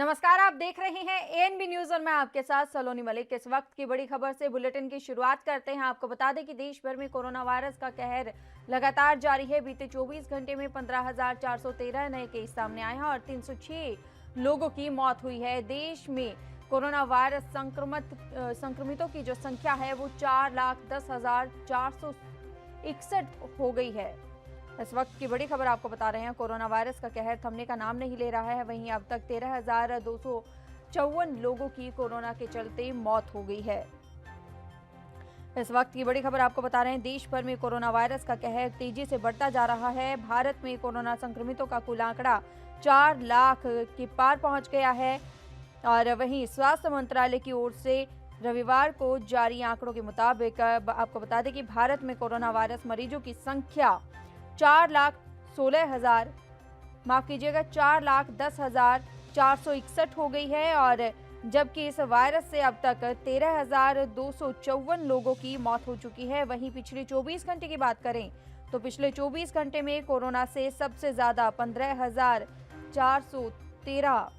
नमस्कार, आप देख रहे हैं एएनबी न्यूज और मैं आपके साथ सलोनी मलिक। इस वक्त की बड़ी खबर से बुलेटिन की शुरुआत करते हैं। आपको बता दें कि देश भर में कोरोना वायरस का कहर लगातार जारी है। बीते 24 घंटे में 15,413 नए केस सामने आए हैं और 306 लोगों की मौत हुई है। देश में कोरोना वायरस संक्रमितों की जो संख्या है वो 4,10,461 हो गई है। इस वक्त की बड़ी खबर आपको बता रहे हैं, कोरोना वायरस का कहर थमने का नाम नहीं ले रहा है। वहीं अब तक 13,254 लोगों की कोरोना के चलते मौत हो गई है। इस वक्त की बड़ी खबर आपको बता रहे हैं, देश भर में कोरोना वायरस का कहर तेजी से बढ़ता जा रहा है। भारत में कोरोना संक्रमितों का कुल आंकड़ा 4 लाख के पार पहुंच गया है। और वहीं स्वास्थ्य मंत्रालय की ओर से रविवार को जारी आंकड़ों के मुताबिक आपको बता दें कि भारत में कोरोना वायरस मरीजों की संख्या 4,10,461 हो गई है। और जबकि इस वायरस से अब तक 13,254 लोगों की मौत हो चुकी है। वहीं पिछले 24 घंटे की बात करें तो पिछले 24 घंटे में कोरोना से सबसे ज्यादा 15,413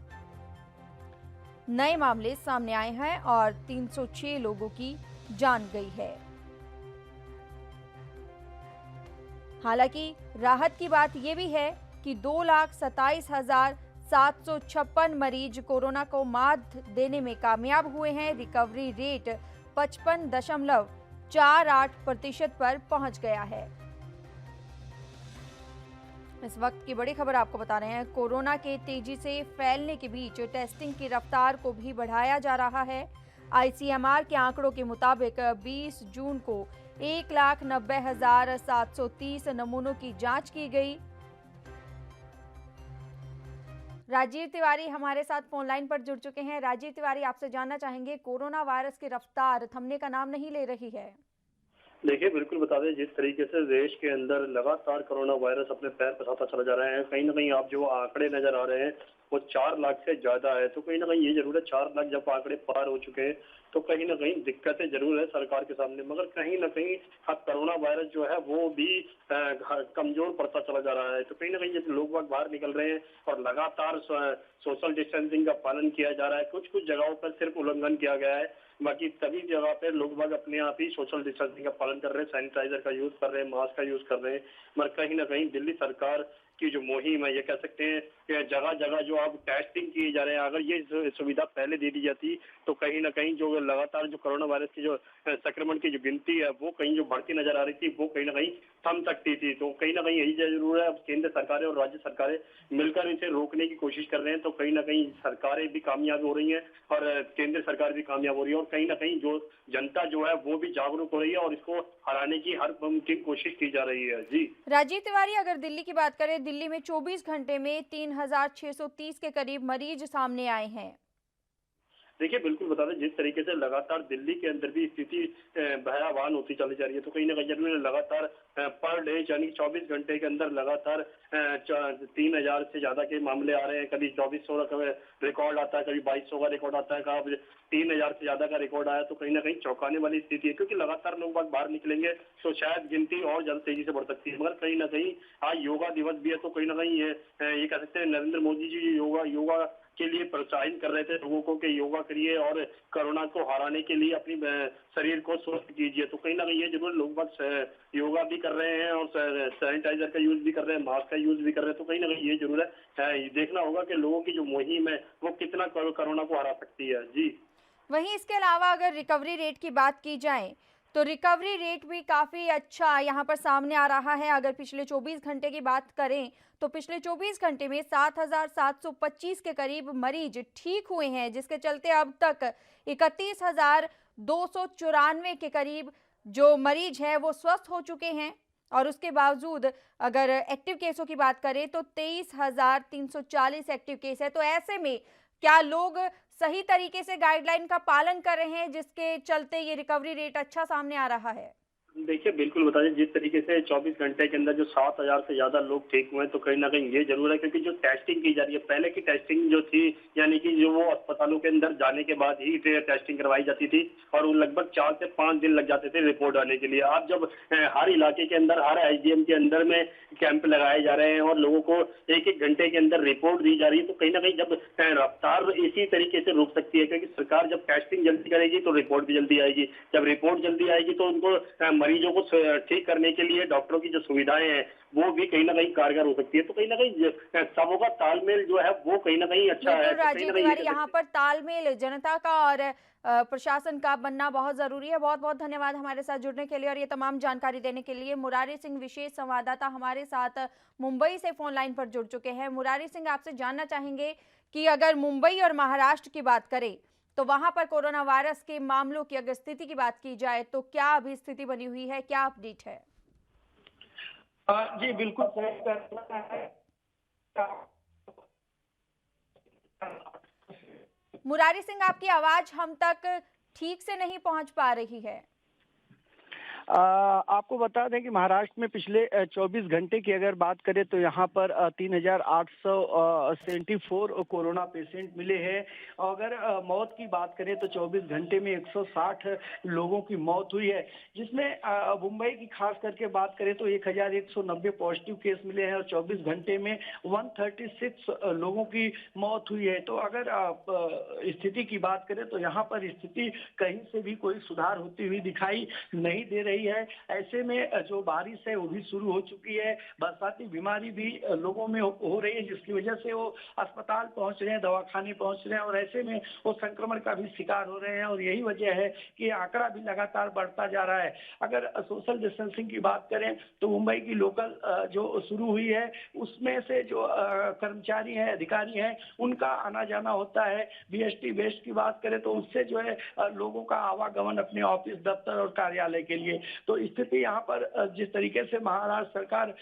नए मामले सामने आए हैं और 306 लोगों की जान गई है। हालांकि राहत की बात यह भी है कि 2,27,756 मरीज कोरोना को मात देने में कामयाब हुए हैं। रिकवरी रेट 55.48% पर पहुंच गया है। इस वक्त की बड़ी खबर आपको बता रहे हैं, कोरोना के तेजी से फैलने के बीच टेस्टिंग की रफ्तार को भी बढ़ाया जा रहा है। आईसीएमआर के आंकड़ों के मुताबिक 20 जून को 1,90,730 नमूनों की जांच की गई। राजीव तिवारी हमारे साथ फोन लाइन पर जुड़ चुके हैं। राजीव तिवारी, आपसे जानना चाहेंगे, कोरोना वायरस की रफ्तार थमने का नाम नहीं ले रही है। देखिए, बिल्कुल बता दें, जिस तरीके से देश के अंदर लगातार कोरोना वायरस अपने पैर पसारता चला जा रहा है, कहीं ना कहीं आप जो आंकड़े नजर आ रहे हैं वो 4 लाख से ज्यादा है। तो कहीं ना कहीं ये जरूर है, 4 लाख जब आंकड़े पार हो चुके हैं तो कहीं ना कहीं दिक्कतें जरूर है सरकार के सामने, मगर कहीं ना कहीं अब कोरोना वायरस जो है वो भी कमजोर पड़ता चला जा रहा है। तो कहीं ना कहीं जब लोग बाहर निकल रहे हैं और लगातार सोशल डिस्टेंसिंग का पालन किया जा रहा है, कुछ कुछ जगहों पर सिर्फ उल्लंघन किया गया है, बाकी सभी जगह पे लोग अपने आप ही सोशल डिस्टेंसिंग का पालन कर रहे हैं, सैनिटाइजर का यूज कर रहे हैं, मास्क का यूज कर रहे हैं। मगर कहीं ना कहीं दिल्ली सरकार की जो मुहिम है, ये कह सकते हैं कि जगह जगह जो अब टेस्टिंग किए जा रहे हैं, अगर ये सुविधा पहले दे दी जाती तो कहीं ना कहीं जो लगातार जो कोरोना वायरस की जो संक्रमण की जो गिनती है वो कहीं जो बढ़ती नजर आ रही थी वो कहीं ना कहीं थम सकती थी। तो कहीं ना कहीं यही जरूर है, अब केंद्र सरकारें और राज्य सरकारें मिलकर इसे रोकने की कोशिश कर रहे हैं। तो कहीं ना कहीं सरकारें भी कामयाब हो रही हैं और केंद्र सरकार भी कामयाब हो रही है, और कहीं ना कहीं जो जनता जो है वो भी जागरूक हो रही है और इसको हराने की हर मुमकिन कोशिश की जा रही है। जी राजीव तिवारी, अगर दिल्ली की बात करें, दिल्ली में 24 घंटे में 3,630 के करीब मरीज सामने आए हैं। देखिए, बिल्कुल बता दें, जिस तरीके से लगातार दिल्ली के अंदर भी स्थिति भयावह होती चली जा रही है, तो कहीं ना कहीं लगातार पर डे यानी 24 घंटे के अंदर लगातार 3,000 से ज्यादा के मामले आ रहे हैं। कभी 2400 का रिकॉर्ड आता है, कभी 2200 का रिकॉर्ड आता है, कभी 3,000 से ज्यादा का रिकॉर्ड आया। तो कहीं ना कहीं चौंकाने वाली स्थिति है, क्योंकि लगातार लोग बाहर निकलेंगे तो शायद गिनती और जल्द तेजी से बढ़ सकती है। मगर कहीं ना कहीं आज योगा दिवस भी है, तो कहीं ना कहीं ये कह सकते हैं नरेंद्र मोदी जी योगा के लिए प्रोत्साहित कर रहे थे लोगों को कि योगा करिए और कोरोना को हराने के लिए अपनी शरीर को स्वस्थ कीजिए। तो कहीं ना कहीं ये जरूर लोग बस योगा भी कर रहे हैं और सैनिटाइजर का यूज भी कर रहे हैं, मास्क का यूज भी कर रहे हैं। तो कहीं ना कहीं ये जरूर है, देखना होगा कि लोगों की जो मुहिम है वो कितना कोरोना को हरा सकती है। जी वहीं इसके अलावा अगर रिकवरी रेट की बात की जाए तो रिकवरी रेट भी काफ़ी अच्छा यहाँ पर सामने आ रहा है। अगर पिछले 24 घंटे की बात करें तो पिछले 24 घंटे में 7,725 के करीब मरीज ठीक हुए हैं, जिसके चलते अब तक 31,294 के करीब जो मरीज हैं वो स्वस्थ हो चुके हैं। और उसके बावजूद अगर एक्टिव केसों की बात करें तो 23,340 एक्टिव केस है। तो ऐसे में क्या लोग सही तरीके से गाइडलाइन का पालन कर रहे हैं, जिसके चलते ये रिकवरी रेट अच्छा सामने आ रहा है? देखिए, बिल्कुल बता दें, जिस तरीके से 24 घंटे के अंदर जो 7,000 से ज़्यादा लोग ठीक हुए हैं, तो कहीं न कहीं ये ज़रूर है, क्योंकि जो टेस्टिंग की जा रही है, पहले की टेस्टिंग जो थी, यानी कि जो वो अस्पतालों के अंदर जाने के बाद ही टेस्टिंग करवाई जाती थी और वो लगभग 4 से 5 दिन लग जाते थे रिपोर्ट आने के लिए। अब जब हर इलाके के अंदर, हर एसडीएम के अंदर में कैंप लगाए जा रहे हैं और लोगों को 1-1 घंटे के अंदर रिपोर्ट दी जा रही है, तो कहीं न कहीं जब रफ्तार इसी तरीके से रुक सकती है, क्योंकि सरकार जब टेस्टिंग जल्दी करेगी, तो रिपोर्ट भी जल्दी आएगी। जब रिपोर्ट जल्दी आएगी, तो उनको मरीजों को ठीक करने के लिए डॉक्टरों की जो सुविधाएं हैं, वो भी कहीं न कहीं कारगर हो सकती है। तो कहीं न कहीं सबों का तालमेल जो है, वो कहीं न कहीं अच्छा है। बिल्कुल तो कहीं राजीव न कहीं ये तिवारी, कह यहाँ सकते पर तालमेल जनता का और प्रशासन का बनना बहुत जरूरी है। बहुत बहुत धन्यवाद हमारे साथ जुड़ने के लिए और ये तमाम जानकारी देने के लिए। मुरारी सिंह विशेष संवाददाता हमारे साथ मुंबई से फोन लाइन पर जुड़ चुके हैं। मुरारी सिंह, आपसे जानना चाहेंगे कि अगर मुंबई और महाराष्ट्र की बात करें तो वहां पर कोरोना वायरस के मामलों की अगर स्थिति की बात की जाए तो क्या अभी स्थिति बनी हुई है, क्या अपडेट है? जी बिल्कुल सही करना है। मुरारी सिंह, आपकी आवाज हम तक ठीक से नहीं पहुंच पा रही है। आपको बता दें कि महाराष्ट्र में पिछले 24 घंटे की अगर बात करें तो यहाँ पर 3,874 कोरोना पेशेंट मिले हैं। और अगर मौत की बात करें तो 24 घंटे में 160 लोगों की मौत हुई है, जिसमें मुंबई की खास करके बात करें तो 1,190 पॉजिटिव केस मिले हैं और 24 घंटे में 136 लोगों की मौत हुई है। तो अगर स्थिति की बात करें तो यहाँ पर स्थिति कहीं से भी कोई सुधार होती हुई दिखाई नहीं दे रही है। ऐसे में जो बारिश है वो भी शुरू हो चुकी है, बरसाती बीमारी भी लोगों में हो रही है, जिसकी वजह से वो अस्पताल पहुंच रहे हैं, दवाखाने पहुंच रहे हैं और ऐसे में वो संक्रमण का भी शिकार हो रहे हैं। और यही वजह है कि आंकड़ा भी लगातार बढ़ता जा रहा है। अगर सोशल डिस्टेंसिंग की बात करें तो मुंबई की लोकल जो शुरू हुई है उसमें से जो कर्मचारी हैं, अधिकारी हैं, उनका आना जाना होता है। बीएसटी वेस्ट की बात करें तो उससे जो है लोगों का आवागमन अपने ऑफिस, दफ्तर और कार्यालय के लिए। तो स्थिति यहाँ पर जिस तरीके से महाराष्ट्र सरकार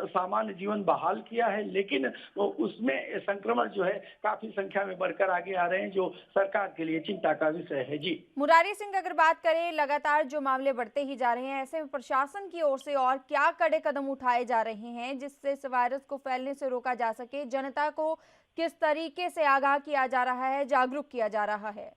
सामान्य जीवन बहाल किया है, लेकिन उसमें संक्रमण जो है काफी संख्या में बढ़कर आगे आ रहे हैं, जो सरकार के लिए चिंता का विषय है। जी मुरारी सिंह, अगर बात करें लगातार जो मामले बढ़ते ही जा रहे हैं, ऐसे में प्रशासन की ओर से और क्या कड़े कदम उठाए जा रहे हैं जिससे इस वायरस को फैलने से रोका जा सके? जनता को किस तरीके से आगाह किया जा रहा है, जागरूक किया जा रहा है?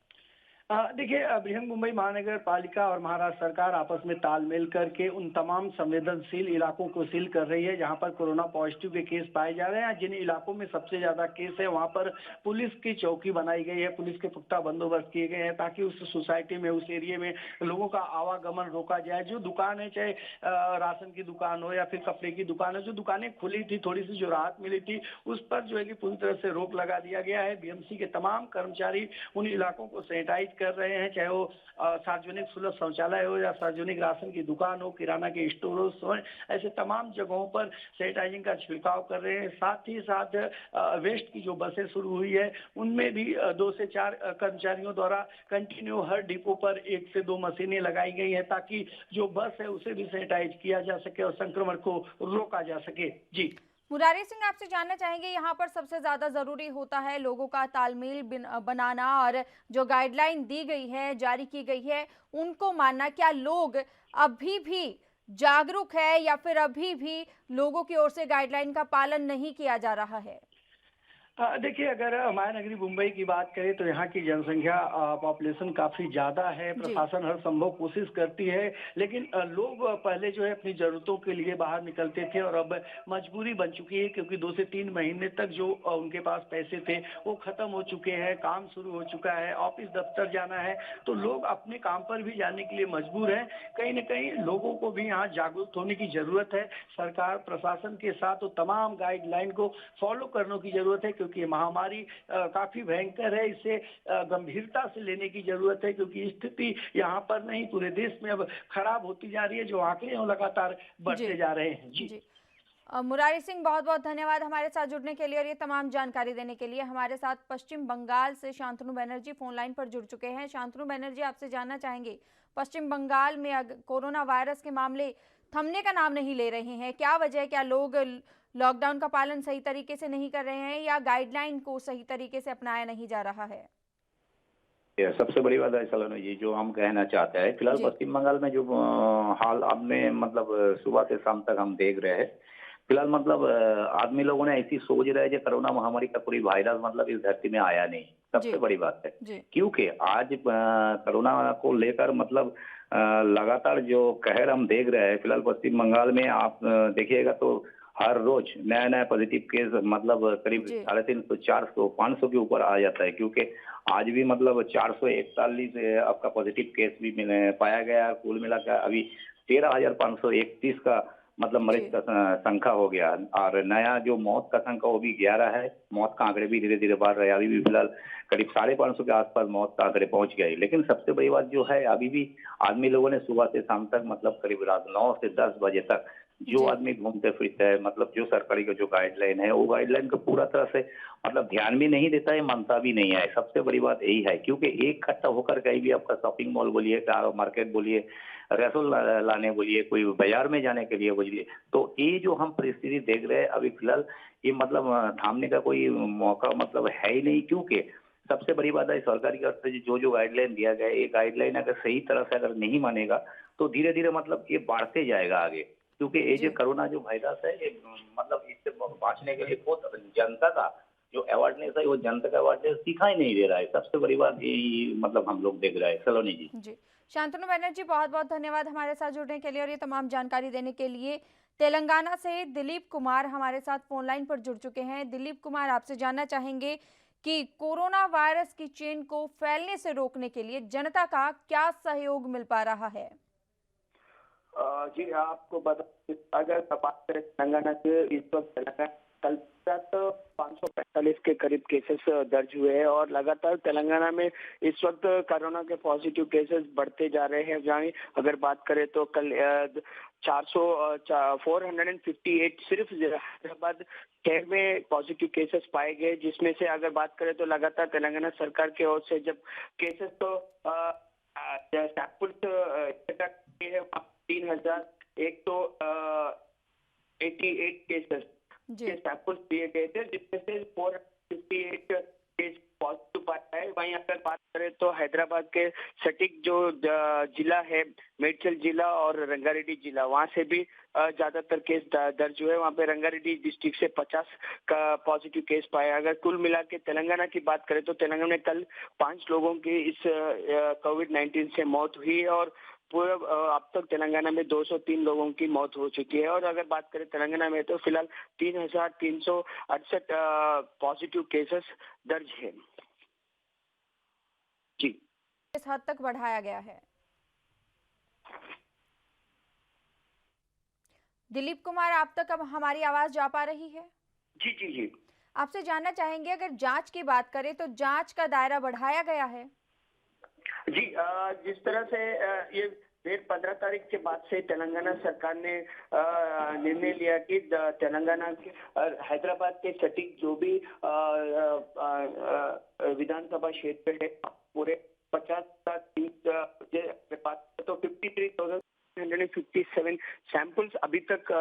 देखिए, बृहन मुंबई महानगर पालिका और महाराष्ट्र सरकार आपस में तालमेल करके उन तमाम संवेदनशील इलाकों को सील कर रही है जहां पर कोरोना पॉजिटिव के केस पाए जा रहे हैं। जिन इलाकों में सबसे ज्यादा केस है वहां पर पुलिस की चौकी बनाई गई है, पुलिस के पुख्ता बंदोबस्त किए गए हैं ताकि उस सोसाइटी में, उस एरिया में लोगों का आवागमन रोका जाए। जो दुकान है, चाहे राशन की दुकान हो या फिर कपड़े की दुकान हो, जो दुकानें खुली थी, थोड़ी सी जो राहत मिली थी, उस पर जो है कि पूरी तरह से रोक लगा दिया गया है। बीएमसी के तमाम कर्मचारी उन इलाकों को सैनिटाइज कर रहे हैं, चाहे वो सार्वजनिक सुलभ शौचालय हो या सार्वजनिक राशन की दुकान हो, किराना के स्टोर हो, ऐसे तमाम जगहों पर सैनिटाइजिंग का छिड़काव कर रहे हैं। साथ ही साथ वेस्ट की जो बसें शुरू हुई है उनमें भी 2 से 4 कर्मचारियों द्वारा कंटिन्यू हर डिपो पर 1 से 2 मशीनें लगाई गई हैं ताकि जो बस है उसे भी सैनिटाइज किया जा सके और संक्रमण को रोका जा सके। जी मुरारी सिंह, आपसे जानना चाहेंगे, यहाँ पर सबसे ज्यादा जरूरी होता है लोगों का तालमेल बनाना और जो गाइडलाइन दी गई है, जारी की गई है, उनको मानना। क्या लोग अभी भी जागरूक है या फिर अभी भी लोगों की ओर से गाइडलाइन का पालन नहीं किया जा रहा है? देखिए, अगर महानगरी मुंबई की बात करें तो यहाँ की जनसंख्या, पॉपुलेशन काफी ज्यादा है। जी प्रशासन हर संभव कोशिश करती है, लेकिन लोग पहले जो है अपनी जरूरतों के लिए बाहर निकलते थे और अब मजबूरी बन चुकी है, क्योंकि 2 से 3 महीने तक जो उनके पास पैसे थे वो खत्म हो चुके हैं, काम शुरू हो चुका है, ऑफिस दफ्तर जाना है, तो लोग अपने काम पर भी जाने के लिए मजबूर हैं। कहीं न कहीं लोगों को भी यहाँ जागरूक होने की जरूरत है। सरकार प्रशासन के साथ तो तमाम गाइडलाइन को फॉलो करने की जरूरत है, क्योंकि ये महामारी काफी भयंकर है। इसे गंभीरता से लेने की जरूरत है, क्योंकि स्थिति यहाँ पर नहीं पूरे देश में अब खराब होती जा रही है। जो आंकड़े हैं लगातार बढ़ते जा रहे हैं। जी मुरारी सिंह, बहुत बहुत धन्यवाद हमारे साथ जुड़ने के लिए और ये तमाम जानकारी देने के लिए। हमारे साथ पश्चिम बंगाल से शांतनु बनर्जी फोन लाइन पर जुड़ चुके हैं। शांतनु बनर्जी, आपसे जानना चाहेंगे, पश्चिम बंगाल में कोरोना वायरस के मामले थमने का नाम नहीं ले रहे हैं, क्या वजह है? क्या लोग लॉकडाउन का पालन सही तरीके से नहीं कर रहे हैं या गाइडलाइन को सही तरीके से अपनाया नहीं जा रहा है? ये सबसे बड़ी बात है सलोनी जी, जो हम कहना चाहते हैं फिलहाल जी पश्चिम बंगाल में जो हाल अब में मतलब सुबह से शाम तक हम देख रहे हैं। फिलहाल मतलब आदमी लोगों ने ऐसी सोच रहे हैं कि कोरोना महामारी का कोई वायरस मतलब इस धरती में आया नहीं। जी सबसे बड़ी बात है जी क्योंकि आज कोरोना को लेकर मतलब लगातार जो कहर हम देख रहे हैं फिलहाल पश्चिम बंगाल में आप देखिएगा तो हर रोज नया नया पॉजिटिव केस मतलब करीब जी 350 400 500 के ऊपर आ जाता है क्योंकि आज भी मतलब 441 आपका पॉजिटिव केस भी पाया गया। कुल मिलाकर अभी 13,531 का मतलब मरीज जी का संख्या हो गया और नया जो मौत का संख्या वो भी 11 है। मौत का आंकड़े भी धीरे धीरे बढ़ रहे हैं। अभी भी फिलहाल करीब 550 के आसपास मौत का आंकड़े पहुंच गए। लेकिन सबसे बड़ी बात जो है अभी भी आदमी लोगों ने सुबह से शाम तक मतलब करीब रात 9 से 10 बजे तक जो जी आदमी घूमते फिरते हैं मतलब जो सरकारी का जो गाइडलाइन है वो गाइडलाइन को पूरा तरह से मतलब ध्यान भी नहीं देता है, मानता भी नहीं है। सबसे बड़ी बात यही है क्योंकि एक इकट्ठा होकर कहीं भी आपका शॉपिंग मॉल बोलिए, मार्केट बोलिए, रेस्टोरेंट लाने बोलिए, कोई बाजार में जाने के लिए बोलिए, तो ये जो हम परिस्थिति देख रहे हैं अभी फिलहाल ये मतलब थामने का कोई मौका मतलब है ही नहीं। क्योंकि सबसे बड़ी बात है सरकारी की ओर से जो जो गाइडलाइन दिया गया है ये गाइडलाइन अगर सही तरह से अगर नहीं मानेगा तो धीरे धीरे मतलब ये बढ़ते जाएगा आगे। क्योंकि ये जो जी कोरोना जो वायरस है ये मतलब इससे बांचने के लिए बहुत जनता का जो अवेयरनेस है वो जनता का अवेयरनेस दिखाई नहीं दे रहा है। सबसे बड़ी बात यही मतलब हम लोग देख रहे हैं सलोनी जी। जी शांतनु बनर्जी, बहुत बहुत धन्यवाद हमारे साथ जुड़ने के लिए और ये तमाम जानकारी देने के लिए। तेलंगाना से दिलीप कुमार हमारे साथ फोन लाइन पर जुड़ चुके हैं। दिलीप कुमार, आपसे जानना चाहेंगे कि कोरोना वायरस की चेन को फैलने से रोकने के लिए जनता का क्या सहयोग मिल पा रहा है? जी आपको बता, अगर बात करें तेलंगाना के, इस वक्त तेलंगाना कल तक 545 के करीब केसेस दर्ज हुए हैं और लगातार तेलंगाना में इस वक्त कोरोना के पॉजिटिव केसेस बढ़ते जा रहे हैं। जहाँ अगर बात करें तो कल 458 सिर्फ हैदराबाद शहर में पॉजिटिव केसेस पाए गए, जिसमें से अगर बात करें तो लगातार तेलंगाना सरकार की ओर से जब केसेस तो सैंपल्स इकट्ठा किए हैं 3,188 केसेस जी के सैंपल्स दिए गए थे, जिसमें से 458 केस पॉजिटिव पाया है। वहीं अगर बात करें तो हैदराबाद के सटीक जो जिला है, मेडचल जिला और रंगारेड्डी जिला, वहां से भी ज्यादातर केस दर्ज हुए। वहां पे रंगारेड्डी डिस्ट्रिक्ट से 50 का पॉजिटिव केस पाया। अगर कुल मिला के तेलंगाना की बात करें तो तेलंगाना में कल 5 लोगों की इस कोविड-19 से मौत हुई है और पूरा अब तक तेलंगाना में 203 लोगों की मौत हो चुकी है। और अगर बात करें तेलंगाना में तो फिलहाल 3,368 पॉजिटिव केसेस दर्ज है। जी किस हद तक बढ़ाया गया है? दिलीप कुमार, आप तक अब हमारी आवाज जा पा रही है? जी जी जी आपसे जानना चाहेंगे, अगर जांच की बात करें तो जांच का दायरा बढ़ाया गया है? जी जिस तरह से ये डेट 15 तारीख के बाद से तेलंगाना सरकार ने निर्णय लिया कि तेलंगाना के हैदराबाद के सटीक जो भी विधानसभा क्षेत्र है पूरे 50,000 तो 53,157 सैंपल्स अभी तक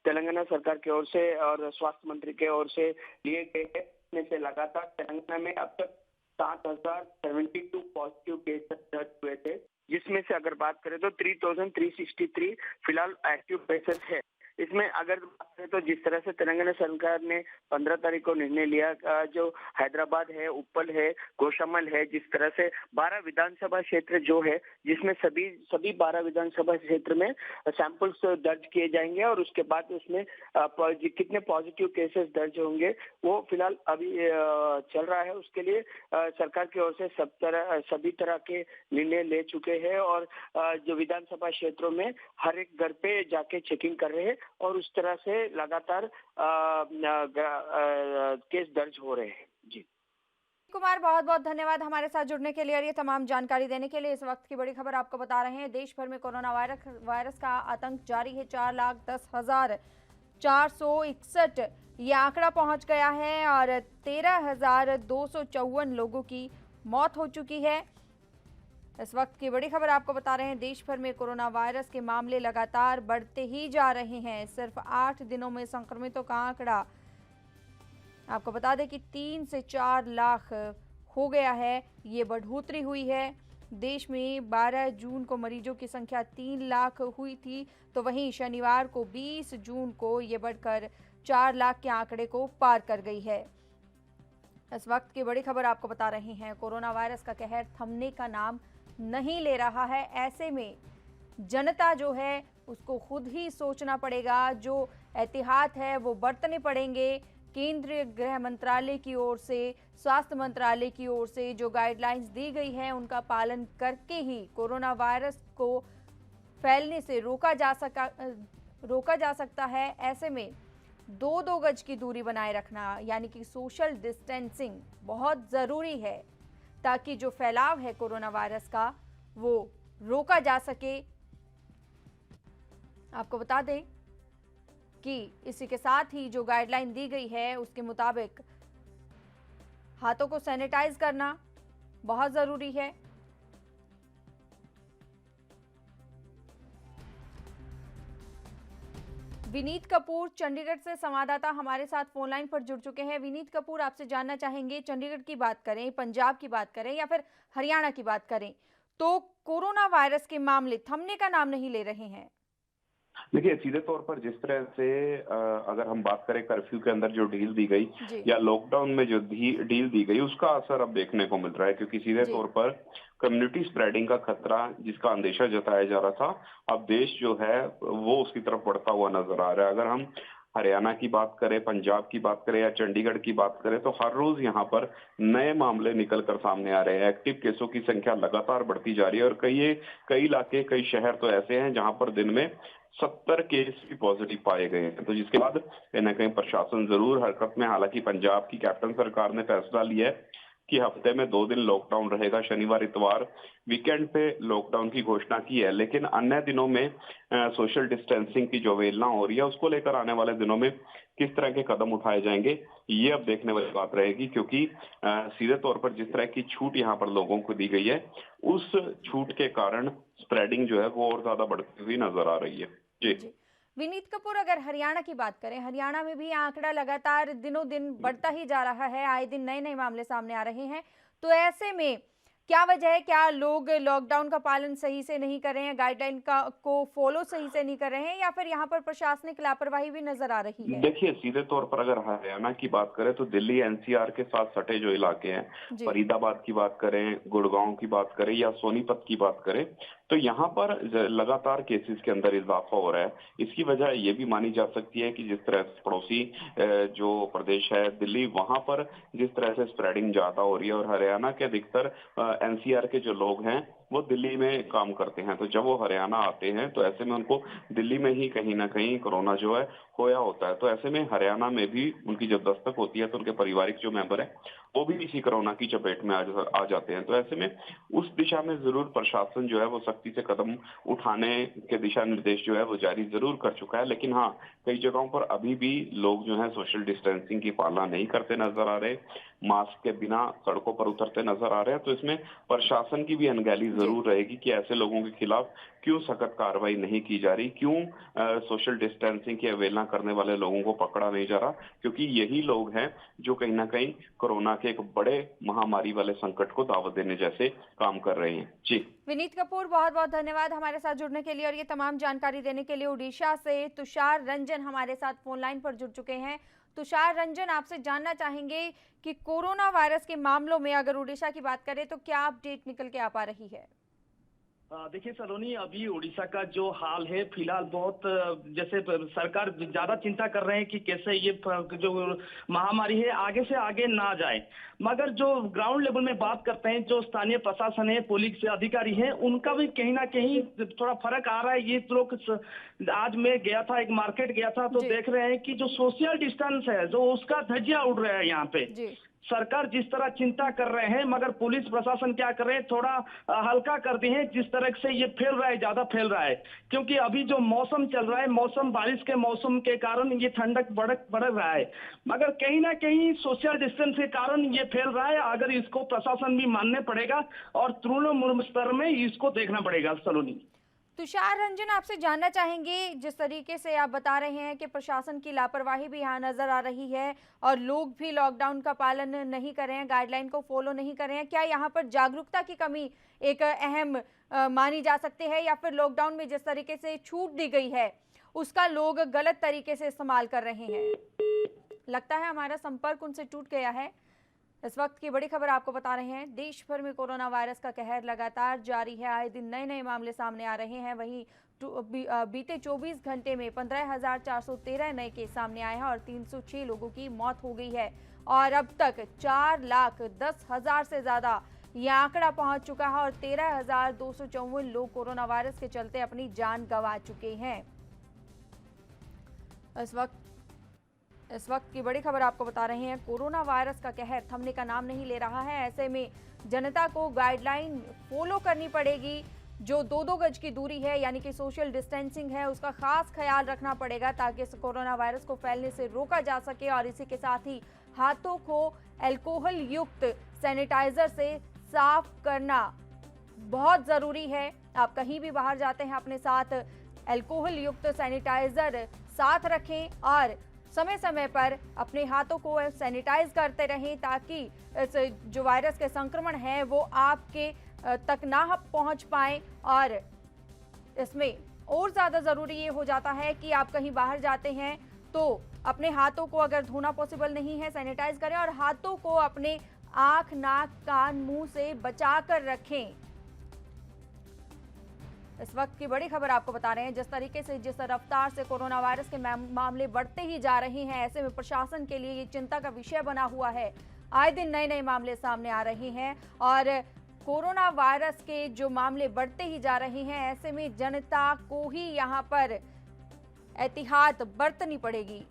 तेलंगाना सरकार की ओर से और स्वास्थ्य मंत्री के ओर से लिए गए हैं। इसमें से लगातार तेलंगाना में अब तक 7,072 पॉजिटिव केसेस दर्ज हुए थे, जिसमें से अगर बात करें तो 3,363 फिलहाल एक्टिव केसेस है। इसमें अगर बात करें तो जिस तरह से तेलंगाना सरकार ने 15 तारीख को निर्णय लिया, जो हैदराबाद है, उप्पल है, गोशामल है, जिस तरह से 12 विधानसभा क्षेत्र जो है, जिसमें सभी 12 विधानसभा क्षेत्र में सैंपल्स दर्ज किए जाएंगे और उसके बाद उसमें कितने पॉजिटिव केसेस दर्ज होंगे वो फिलहाल अभी चल रहा है। उसके लिए सरकार की ओर से सभी तरह के निर्णय ले चुके हैं और जो विधानसभा क्षेत्रों में हर एक घर पे जाके चेकिंग कर रहे हैं और उस तरह से लगातार केस दर्ज हो रहे हैं। जी कुमार, बहुत बहुत धन्यवाद हमारे साथ जुड़ने के लिए और ये तमाम जानकारी देने के लिए। इस वक्त की बड़ी खबर आपको बता रहे हैं, देश भर में कोरोना वायरस का आतंक जारी है। 4,10,461 ये आंकड़ा पहुंच गया है और 13,254 लोगों की मौत हो चुकी है। इस वक्त की बड़ी खबर आपको बता रहे हैं, देश भर में कोरोना वायरस के मामले लगातार बढ़ते ही जा रहे हैं। सिर्फ 8 दिनों में संक्रमितों का आंकड़ा आपको बता दें कि 3 से 4 लाख हो गया है, ये बढ़ोतरी हुई है। देश में 12 जून को मरीजों की संख्या 3 लाख हुई थी, तो वहीं शनिवार को 20 जून को ये बढ़कर 4 लाख के आंकड़े को पार कर गई है। इस वक्त की बड़ी खबर आपको बता रहे हैं, कोरोना वायरस का कहर थमने का नाम नहीं ले रहा है। ऐसे में जनता जो है उसको खुद ही सोचना पड़ेगा, जो एहतियात है वो बरतने पड़ेंगे। केंद्रीय गृह मंत्रालय की ओर से, स्वास्थ्य मंत्रालय की ओर से जो गाइडलाइंस दी गई है उनका पालन करके ही कोरोना वायरस को फैलने से रोका जा सकता है। ऐसे में 2 गज की दूरी बनाए रखना यानी कि सोशल डिस्टेंसिंग बहुत ज़रूरी है, ताकि जो फैलाव है कोरोना वायरस का वो रोका जा सके। आपको बता दें कि इसी के साथ ही जो गाइडलाइन दी गई है उसके मुताबिक हाथों को सैनिटाइज करना बहुत ज़रूरी है। विनीत कपूर चंडीगढ़ से संवाददाता हमारे साथ फोन लाइन पर जुड़ चुके हैं। विनीत कपूर, आपसे जानना चाहेंगे, चंडीगढ़ की बात करें, पंजाब की बात करें या फिर हरियाणा की बात करें, तो कोरोना वायरस के मामले थमने का नाम नहीं ले रहे हैं। देखिए, सीधे तौर पर जिस तरह से अगर हम बात करें कर्फ्यू के अंदर जो डील दी गई या लॉकडाउन में जो डील दी गई, उसका असर अब देखने को मिल रहा है, क्योंकि सीधे तौर पर कम्युनिटी स्प्रेडिंग का खतरा जिसका अंदेशा जताया जा रहा था, अब देश जो है वो उसकी तरफ बढ़ता हुआ नजर आ रहा है। अगर हम हरियाणा की बात करें, पंजाब की बात करें या चंडीगढ़ की बात करें, तो हर रोज यहाँ पर नए मामले निकल कर सामने आ रहे हैं। एक्टिव केसों की संख्या लगातार बढ़ती जा रही है और कई इलाके, कई शहर तो ऐसे हैं जहां पर दिन में 70 केस भी पॉजिटिव पाए गए हैं। तो जिसके बाद कहीं ना कहीं प्रशासन जरूर हरकत में। हालांकि पंजाब की कैप्टन सरकार ने फैसला लिया है कि हफ्ते में 2 दिन लॉकडाउन रहेगा, शनिवार इतवार, वीकेंड पे लॉकडाउन की घोषणा की है। लेकिन अन्य दिनों में सोशल डिस्टेंसिंग की जो अवहेलना हो रही है, उसको लेकर आने वाले दिनों में किस तरह के कदम उठाए जाएंगे, ये अब देखने वाली बात रहेगी। क्योंकि सीधे तौर पर जिस तरह की छूट यहाँ पर लोगों को दी गई है, उस छूट के कारण स्प्रेडिंग जो है वो और ज्यादा बढ़ती हुई नजर आ रही है। जी विनीत कपूर, अगर हरियाणा की बात करें, हरियाणा में भी आंकड़ा लगातार दिनों दिन बढ़ता ही जा रहा है, आए दिन नए नए मामले सामने आ रहे हैं, तो ऐसे में क्या वजह है? क्या लोग लॉकडाउन का पालन सही से नहीं कर रहे हैं, गाइडलाइन को फॉलो सही से नहीं कर रहे हैं, या फिर यहाँ पर प्रशासनिक लापरवाही भी नजर आ रही है? देखिए, सीधे तौर पर अगर हरियाणा की बात करें तो दिल्ली एनसीआर के साथ सटे जो इलाके हैं, फरीदाबाद की बात करें, गुड़गांव की बात करें या सोनीपत की बात करें, तो यहाँ पर लगातार केसेस के अंदर इजाफा हो रहा है। इसकी वजह ये भी मानी जा सकती है कि जिस तरह से पड़ोसी जो प्रदेश है दिल्ली, वहां पर जिस तरह से स्प्रेडिंग ज्यादा हो रही है, और हरियाणा के अधिकतर एनसीआर के जो लोग हैं वो दिल्ली में काम करते हैं, तो जब वो हरियाणा आते हैं तो ऐसे में उनको दिल्ली में ही कहीं ना कहीं कोरोना जो है होया होता है। तो ऐसे में हरियाणा में भी उनकी जब दस्तक होती है तो उनके पारिवारिक जो मेंबर है वो भी इसी कोरोना की चपेट में आ जाते हैं। तो ऐसे में उस दिशा में जरूर प्रशासन जो है वो सख्ती से कदम उठाने के दिशा निर्देश जो है वो जारी जरूर कर चुका है। लेकिन हाँ, कई जगहों पर अभी भी लोग जो है सोशल डिस्टेंसिंग की पालना नहीं करते नजर आ रहे, मास्क के बिना सड़कों पर उतरते नजर आ रहे हैं। तो इसमें प्रशासन की भी अनगहली जरूर रहेगी कि ऐसे लोगों के खिलाफ क्यों सख्त कार्रवाई नहीं की जा रही, क्यों सोशल डिस्टेंसिंग की अवहेलना करने वाले लोगों को पकड़ा नहीं जा रहा, क्योंकि यही लोग हैं जो कहीं ना कहीं कोरोना के एक बड़े महामारी वाले संकट को दावत देने जैसे काम कर रहे हैं। जी विनीत कपूर, बहुत बहुत धन्यवाद हमारे साथ जुड़ने के लिए और ये तमाम जानकारी देने के लिए। उड़ीसा से तुषार रंजन हमारे साथ फोन लाइन पर जुड़ चुके हैं। तुषार रंजन, आपसे जानना चाहेंगे कि कोरोना वायरस के मामलों में अगर उड़ीसा की बात करें तो क्या अपडेट निकल के आ पा रही है? देखिए सलोनी, अभी उड़ीसा का जो हाल है फिलहाल बहुत जैसे सरकार ज्यादा चिंता कर रहे हैं कि कैसे ये जो महामारी है आगे से आगे ना जाए, मगर जो ग्राउंड लेवल में बात करते हैं, जो स्थानीय प्रशासन है, पुलिस अधिकारी हैं, उनका भी कहीं ना कहीं थोड़ा फर्क आ रहा है। ये लोग, आज मैं गया था, एक मार्केट गया था, तो देख रहे हैं कि जो सोशल डिस्टेंस है जो उसका धज्जियां उड़ रहा है यहाँ पे। सरकार जिस तरह चिंता कर रहे हैं, मगर पुलिस प्रशासन क्या कर रहे हैं, थोड़ा हल्का कर दिए हैं। जिस तरह से ये फैल रहा है, ज्यादा फैल रहा है, क्योंकि अभी जो मौसम चल रहा है, मौसम बारिश के मौसम के कारण ये ठंडक बढ़ रहा है, मगर कहीं ना कहीं सोशल डिस्टेंस के कारण ये फैल रहा है। अगर इसको प्रशासन भी मानने पड़ेगा और तृणमूल स्तर में इसको देखना पड़ेगा। सलोनी, तुषार रंजन, आपसे जानना चाहेंगे, जिस तरीके से आप बता रहे हैं कि प्रशासन की लापरवाही भी यहाँ नजर आ रही है और लोग भी लॉकडाउन का पालन नहीं कर रहे हैं, गाइडलाइन को फॉलो नहीं कर रहे हैं, क्या यहाँ पर जागरूकता की कमी एक अहम मानी जा सकती है, या फिर लॉकडाउन में जिस तरीके से छूट दी गई है उसका लोग गलत तरीके से इस्तेमाल कर रहे हैं? लगता है हमारा संपर्क उनसे टूट गया है। इस वक्त की बड़ी खबर आपको बता रहे हैं, देश भर में कोरोना वायरस का कहर लगातार जारी है। आए दिन नए नए मामले सामने आ रहे हैं। वहीं बीते 24 घंटे में 15,413 नए केस सामने आए हैं और 306 लोगों की मौत हो गई है और अब तक 4,10,000 से ज्यादा ये आंकड़ा पहुंच चुका है और 13,254 लोग कोरोना वायरस के चलते अपनी जान गंवा चुके हैं। इस वक्त की बड़ी खबर आपको बता रहे हैं, कोरोना वायरस का कहर थमने का नाम नहीं ले रहा है। ऐसे में जनता को गाइडलाइन फॉलो करनी पड़ेगी। जो 2-2 गज की दूरी है यानी कि सोशल डिस्टेंसिंग है, उसका खास ख्याल रखना पड़ेगा ताकि इस कोरोना वायरस को फैलने से रोका जा सके। और इसी के साथ ही हाथों को अल्कोहल युक्त सैनिटाइजर से साफ करना बहुत ज़रूरी है। आप कहीं भी बाहर जाते हैं अपने साथ अल्कोहल युक्त सैनिटाइजर साथ रखें और समय समय पर अपने हाथों को सैनिटाइज करते रहें ताकि इस जो वायरस के संक्रमण है वो आपके तक ना पहुंच पाए। और इसमें और ज़्यादा ज़रूरी ये हो जाता है कि आप कहीं बाहर जाते हैं तो अपने हाथों को अगर धोना पॉसिबल नहीं है, सैनिटाइज करें और हाथों को अपने आँख, नाक, कान, मुंह से बचा कर रखें। इस वक्त की बड़ी खबर आपको बता रहे हैं, जिस तरीके से जिस रफ्तार से कोरोना वायरस के मामले बढ़ते ही जा रहे हैं, ऐसे में प्रशासन के लिए ये चिंता का विषय बना हुआ है। आए दिन नए नए मामले सामने आ रहे हैं और कोरोना वायरस के जो मामले बढ़ते ही जा रहे हैं, ऐसे में जनता को ही यहाँ पर एहतियात बरतनी पड़ेगी।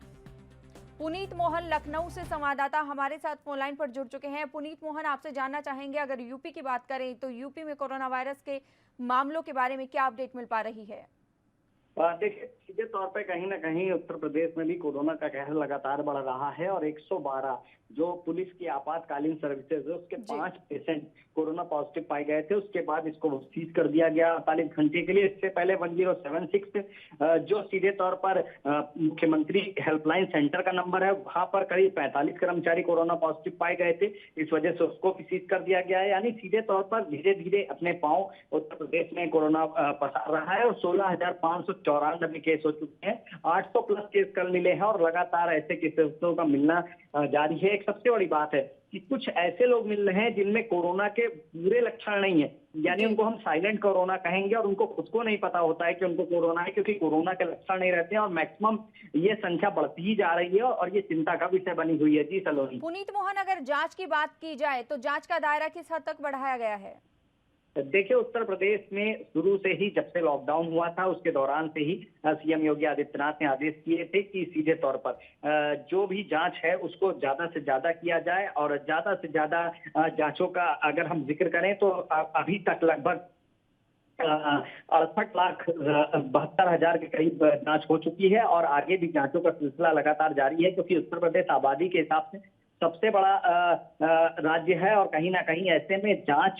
पुनीत मोहन लखनऊ से संवाददाता हमारे साथ फोन लाइन पर जुड़ चुके हैं। पुनीत मोहन, आपसे जानना चाहेंगे, अगर यूपी की बात करें तो यूपी में कोरोना वायरस के मामलों के बारे में क्या अपडेट मिल पा रही है? देखिए, सीधे तौर पे कहीं ना कहीं उत्तर प्रदेश में भी कोरोना का कहर लगातार बढ़ रहा है और 112 जो पुलिस की आपातकालीन सर्विसेज है उसके 5 पेशेंट कोरोना पॉजिटिव पाए गए थे। उसके बाद इसको सीज कर दिया गया 48 घंटे के लिए। इससे पहले 1076 जो सीधे तौर पर मुख्यमंत्री हेल्पलाइन सेंटर का नंबर है, वहां पर करीब 45 कर्मचारी कोरोना पॉजिटिव पाए गए थे। इस वजह से उसको भी सीज कर दिया गया है। यानी सीधे तौर पर धीरे धीरे अपने पांव उत्तर प्रदेश में कोरोना पसार रहा है और 16,594 केस हो चुके हैं। 800 प्लस केस कल मिले हैं और लगातार ऐसे केसों का मिलना जारी है। एक सबसे बड़ी बात है कि कुछ ऐसे लोग मिल रहे हैं जिनमें कोरोना के पूरे लक्षण नहीं है, यानी उनको हम साइलेंट कोरोना कहेंगे और उनको खुद को नहीं पता होता है कि उनको कोरोना है, क्योंकि कोरोना के लक्षण नहीं रहते हैं और मैक्सिमम ये संख्या बढ़ती ही जा रही है और ये चिंता का विषय बनी हुई है। जी सलोनी। पुनीत मोहन, अगर जांच की बात की जाए तो जांच का दायरा किस हद तक बढ़ाया गया है? देखिए, उत्तर प्रदेश में शुरू से ही जब से लॉकडाउन हुआ था उसके दौरान से ही सीएम योगी आदित्यनाथ ने आदेश किए थे कि सीधे तौर पर जो भी जांच है उसको ज्यादा से ज्यादा किया जाए और ज्यादा से ज्यादा जांचों का अगर हम जिक्र करें तो अभी तक लगभग 68,72,000 के करीब जांच हो चुकी है और आगे भी जांचों का सिलसिला लगातार जारी है, क्योंकि उत्तर प्रदेश आबादी के हिसाब से सबसे बड़ा राज्य है और कहीं ना कहीं ऐसे में जांच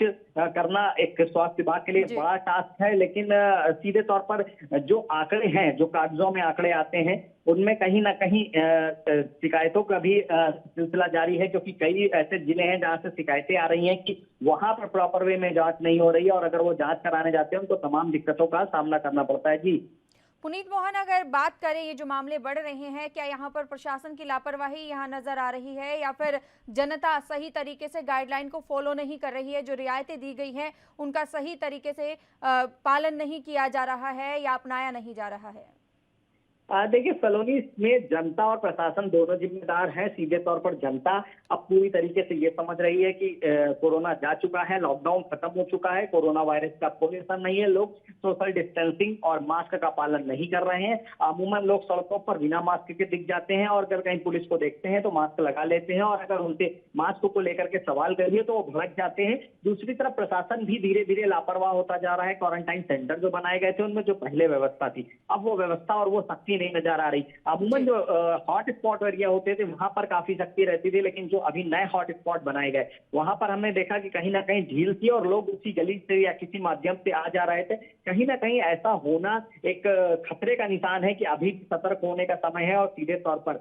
करना एक स्वास्थ्य विभाग के लिए बड़ा टास्क है। लेकिन सीधे तौर पर जो आंकड़े हैं, जो कागजों में आंकड़े आते हैं, उनमें कहीं ना कहीं शिकायतों का भी सिलसिला जारी है, क्योंकि कई ऐसे जिले हैं जहां से शिकायतें आ रही हैं कि वहां पर प्रॉपर वे में जांच नहीं हो रही है और अगर वो जांच कराने जाते हैं उनको तमाम दिक्कतों का सामना करना पड़ता है। जी पुनीत मोहन, अगर बात करें ये जो मामले बढ़ रहे हैं, क्या यहाँ पर प्रशासन की लापरवाही यहाँ नजर आ रही है या फिर जनता सही तरीके से गाइडलाइन को फॉलो नहीं कर रही है? जो रियायतें दी गई हैं उनका सही तरीके से पालन नहीं किया जा रहा है या अपनाया नहीं जा रहा है? देखिए सलोनी, इसमें जनता और प्रशासन दोनों जिम्मेदार हैं। सीधे तौर पर जनता अब पूरी तरीके से ये समझ रही है कि कोरोना जा चुका है, लॉकडाउन खत्म हो चुका है, कोरोना वायरस का कोई असर नहीं है। लोग सोशल डिस्टेंसिंग और मास्क का पालन नहीं कर रहे हैं। अमूमन लोग सड़कों पर बिना मास्क के दिख जाते हैं और अगर कहीं पुलिस को देखते हैं तो मास्क लगा लेते हैं और अगर उनसे मास्क को लेकर के सवाल करिए तो वो भड़क जाते हैं। दूसरी तरफ प्रशासन भी धीरे धीरे लापरवाह होता जा रहा है। क्वारंटाइन सेंटर जो बनाए गए थे उनमें जो पहले व्यवस्था थी, अब वो व्यवस्था और वो सख्ती नहीं नजर आ रही। अमूमन जो हॉट स्पॉट एरिया होते थे वहां पर काफी सख्ती रहती थी, लेकिन जो अभी नए हॉट स्पॉट बनाए गए वहां पर हमने देखा कि कहीं ना कहीं ढील थी और लोग उसी गली से या किसी माध्यम से आ जा रहे थे। कहीं ना कहीं ऐसा होना एक खतरे का निशान है कि अभी सतर्क होने का समय है और सीधे तौर पर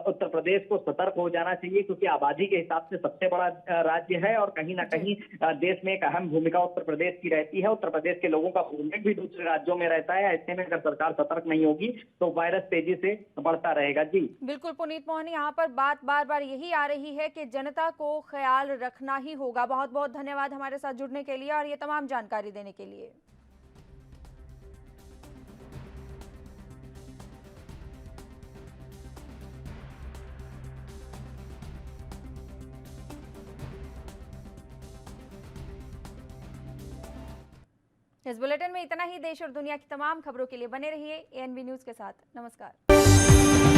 उत्तर प्रदेश को सतर्क हो जाना चाहिए, क्योंकि आबादी के हिसाब से सबसे बड़ा राज्य है और कहीं ना कहीं देश में एक अहम भूमिका उत्तर प्रदेश की रहती है। उत्तर प्रदेश के लोगों का मूवमेंट भी दूसरे राज्यों में रहता है। ऐसे में अगर सरकार सतर्क नहीं होगी तो वायरस तेजी से बढ़ता रहेगा। जी बिल्कुल पुनीत मोहन, यहाँ पर बात बार बार यही आ रही है कि जनता को ख्याल रखना ही होगा। बहुत बहुत धन्यवाद हमारे साथ जुड़ने के लिए और ये तमाम जानकारी देने के लिए। इस बुलेटिन में इतना ही। देश और दुनिया की तमाम खबरों के लिए बने रहिए एएनबी न्यूज के साथ। नमस्कार।